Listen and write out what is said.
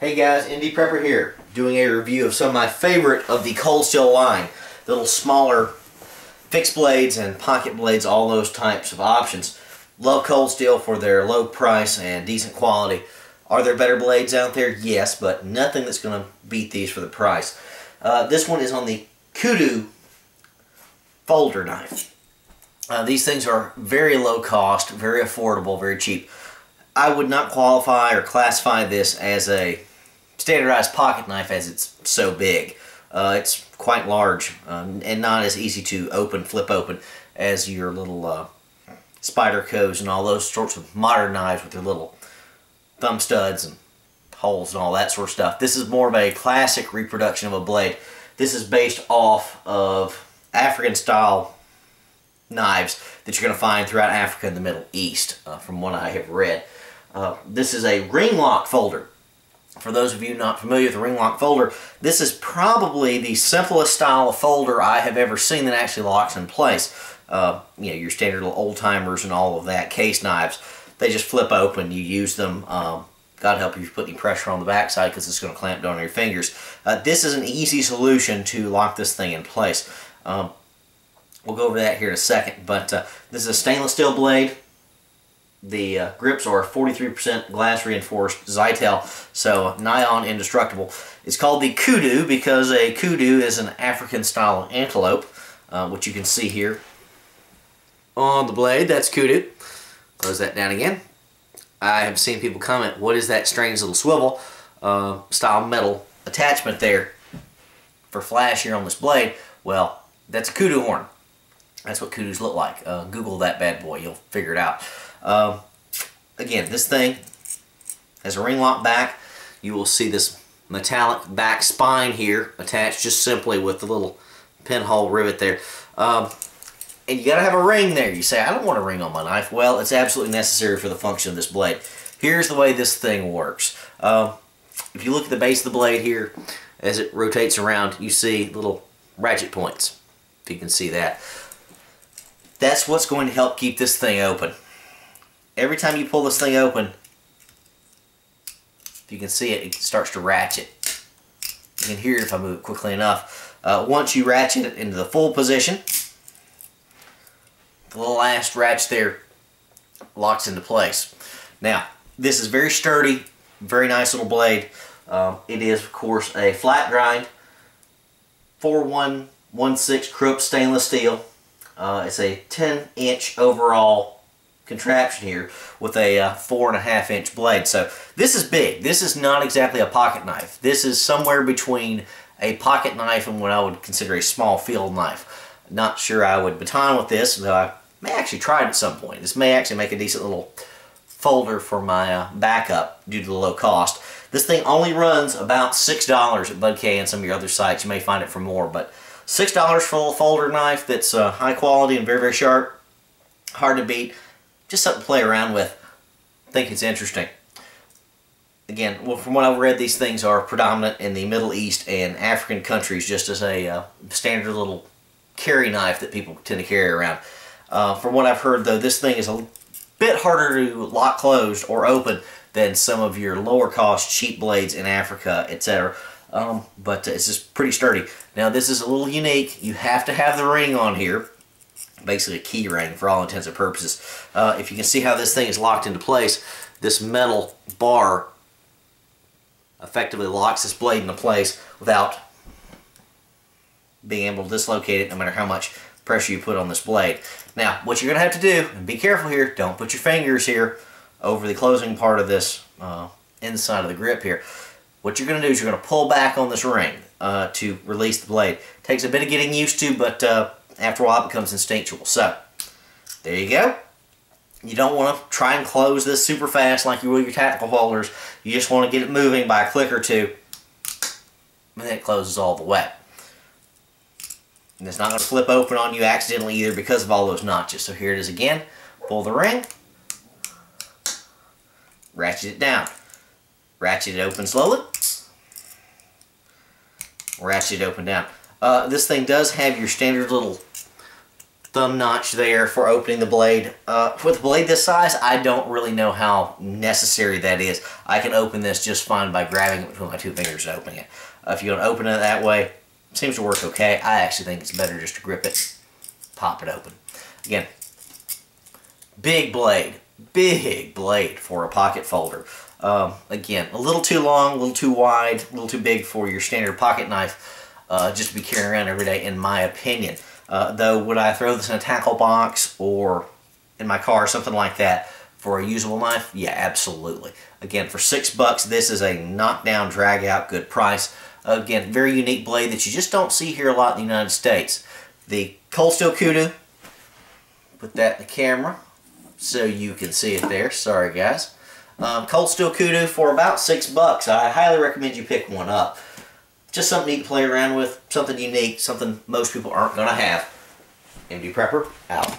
Hey guys, Indie Prepper here, doing a review of some of my favorite of the Cold Steel line. The little smaller fixed blades and pocket blades, all those types of options. Love Cold Steel for their low price and decent quality. Are there better blades out there? Yes, but nothing that's going to beat these for the price. This one is on the Kudu folder knife. These things are very low cost, very affordable, very cheap. I would not qualify or classify this as a standardized pocket knife as it's so big. It's quite large and not as easy to flip open as your little Spydercos and all those sorts of modern knives with their little thumb studs and holes and all that sort of stuff. This is more of a classic reproduction of a blade. This is based off of African style knives that you're going to find throughout Africa and the Middle East, from what I have read. This is a ring lock folder. For those of you not familiar with the ring lock folder, this is probably the simplest style of folder I have ever seen that actually locks in place. Your standard little old timers and all of that, case knives, they just flip open. You use them. God help you if you put any pressure on the backside because it's going to clamp down on your fingers. This is an easy solution to lock this thing in place. We'll go over that here in a second, but this is a stainless steel blade. The grips are 43% glass reinforced Zytel, so nigh on indestructible. It's called the Kudu because a kudu is an African style antelope, which you can see here on the blade. That's Kudu. Close that down again. I have seen people comment, what is that strange little swivel style metal attachment there for flash here on this blade? Well, that's a kudu horn. That's what kudus look like. Google that bad boy, you'll figure it out. Again, this thing has a ring lock back. You will see this metallic back spine here attached just simply with the little pinhole rivet there. And you gotta have a ring there. You say, I don't want a ring on my knife. Well, it's absolutely necessary for the function of this blade. Here's the way this thing works. If you look at the base of the blade here, as it rotates around, you see little ratchet points, if you can see that. That's what's going to help keep this thing open. Every time you pull this thing open, if you can see it, it starts to ratchet. You can hear it if I move it quickly enough. Once you ratchet it into the full position, the last ratchet there locks into place. Now, this is very sturdy, very nice little blade. It is, of course, a flat grind, 4116 Krupp stainless steel. It's a 10-inch overall contraption here with a 4.5-inch blade. So this is big. This is not exactly a pocket knife. This is somewhere between a pocket knife and what I would consider a small field knife. Not sure I would baton with this, though I may actually try it at some point. This may actually make a decent little folder for my backup due to the low cost. This thing only runs about $6 at Bud K and some of your other sites. You may find it for more, but $6 for a little folder knife that's high quality and very, very sharp. Hard to beat. Just something to play around with. I think it's interesting. Again, well, from what I've read, these things are predominant in the Middle East and African countries just as a standard little carry knife that people tend to carry around. From what I've heard, though, this thing is a bit harder to lock closed or open than some of your lower cost cheap blades in Africa, etc. But it's just pretty sturdy. Now, this is a little unique. You have to have the ring on here. Basically a key ring for all intents and purposes. If you can see how this thing is locked into place, this metal bar effectively locks this blade into place without being able to dislocate it no matter how much pressure you put on this blade. Now, what you're going to have to do, and be careful here, don't put your fingers here over the closing part of this inside of the grip here. What you're going to do is you're going to pull back on this ring to release the blade. It takes a bit of getting used to, but after a while it becomes instinctual. So, there you go. You don't want to try and close this super fast like you will your tactical folders. You just want to get it moving by a click or two, and then it closes all the way. And it's not going to flip open on you accidentally either because of all those notches. So here it is again. Pull the ring. Ratchet it down. Ratchet it open slowly. Ratchet it open down. This thing does have your standard little thumb notch there for opening the blade. With a blade this size, I don't really know how necessary that is. I can open this just fine by grabbing it between my two fingers and opening it. If you don't open it that way, it seems to work okay. I actually think it's better just to grip it, pop it open. Again, big blade for a pocket folder. Again, a little too long, a little too wide, a little too big for your standard pocket knife, just to be carrying around every day, in my opinion. Though, would I throw this in a tackle box or in my car, something like that, for a usable knife? Yeah, absolutely. Again, for $6, this is a knockdown, drag out, good price. Again, very unique blade that you just don't see here a lot in the United States. The Cold Steel Kudu, put that in the camera so you can see it there. Sorry, guys. Cold Steel Kudu for about $6. I highly recommend you pick one up. Just something you can play around with, something unique, something most people aren't going to have. MD Prepper, out.